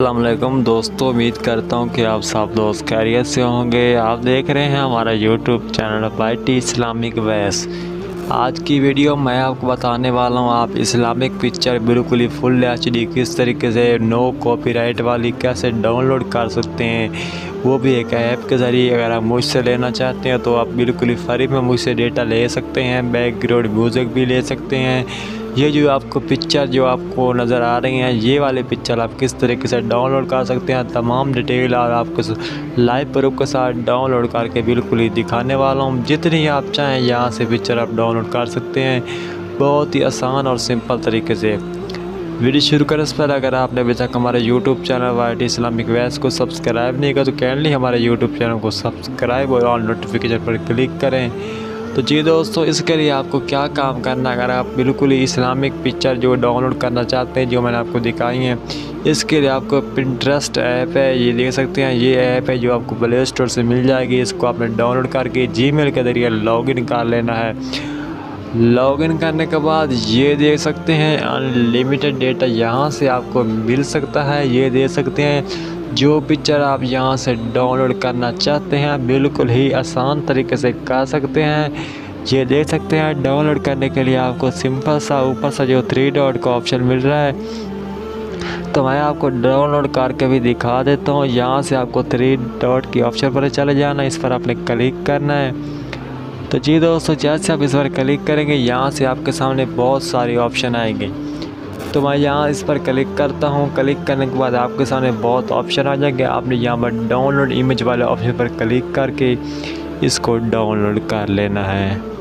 अस्सलाम वालेकुम दोस्तों, उम्मीद करता हूँ कि आप सब दोस्त खैरियत से होंगे। आप देख रहे हैं हमारा YouTube channel YT Islamic voice. आज की वीडियो मैं आपको बताने वाला हूँ आप इस्लामिक पिक्चर बिल्कुल ही फुल HD किस तरीके से नो कॉपीराइट वाली कैसे डाउनलोड कर सकते हैं, वो भी एक ऐप के ज़रिए। अगर आप मुझसे लेना चाहते हैं तो आप बिल्कुल ही फ्री में मुझसे डेटा ले सकते हैं, बैकग्राउंड म्यूज़िक भी ले सकते हैं। ये जो आपको पिक्चर जो आपको नज़र आ रही हैं, ये वाले पिक्चर आप किस तरीके से डाउनलोड कर सकते हैं, तमाम डिटेल और आपको लाइव प्रूफ के साथ डाउनलोड करके बिल्कुल ही दिखाने वाला हूँ। जितनी आप चाहें यहाँ से पिक्चर आप डाउनलोड कर सकते हैं, बहुत ही आसान और सिंपल तरीके से। वीडियो शुरू करने से पहले अगर आपने अभी तक हमारे YouTube channel YT Islamic voice को सब्सक्राइब नहीं किया तो काइंडली हमारे यूट्यूब चैनल को सब्सक्राइब और ऑल नोटिफिकेशन पर क्लिक करें। तो जी दोस्तों, इसके लिए आपको क्या काम करना है, अगर आप बिल्कुल ही इस्लामिक पिक्चर जो डाउनलोड करना चाहते हैं जो मैंने आपको दिखाई हैं, इसके लिए आपको पिंटरेस्ट ऐप है, ये देख सकते हैं। ये ऐप है जो आपको प्ले स्टोर से मिल जाएगी। इसको आपने डाउनलोड करके जीमेल के ज़रिए लॉगिन कर लेना है। लॉगिन करने के बाद ये देख सकते हैं अनलिमिटेड डेटा यहाँ से आपको मिल सकता है। ये देख सकते हैं जो पिक्चर आप यहाँ से डाउनलोड करना चाहते हैं बिल्कुल ही आसान तरीके से कर सकते हैं। ये देख सकते हैं डाउनलोड करने के लिए आपको सिंपल सा ऊपर से जो 3 डॉट का ऑप्शन मिल रहा है, तो मैं आपको डाउनलोड करके भी दिखा देता हूँ। यहाँ से आपको 3 डॉट की ऑप्शन पर चले जाना, इस पर आपने क्लिक करना है। तो जी दोस्तों, जैसे आप इस पर क्लिक करेंगे यहाँ से आपके सामने बहुत सारी ऑप्शन आएंगे। तो मैं यहाँ इस पर क्लिक करता हूँ। क्लिक करने के बाद आपके सामने बहुत ऑप्शन आ जाएंगे। आपने यहाँ पर डाउनलोड इमेज वाले ऑप्शन पर क्लिक करके इसको डाउनलोड कर लेना है।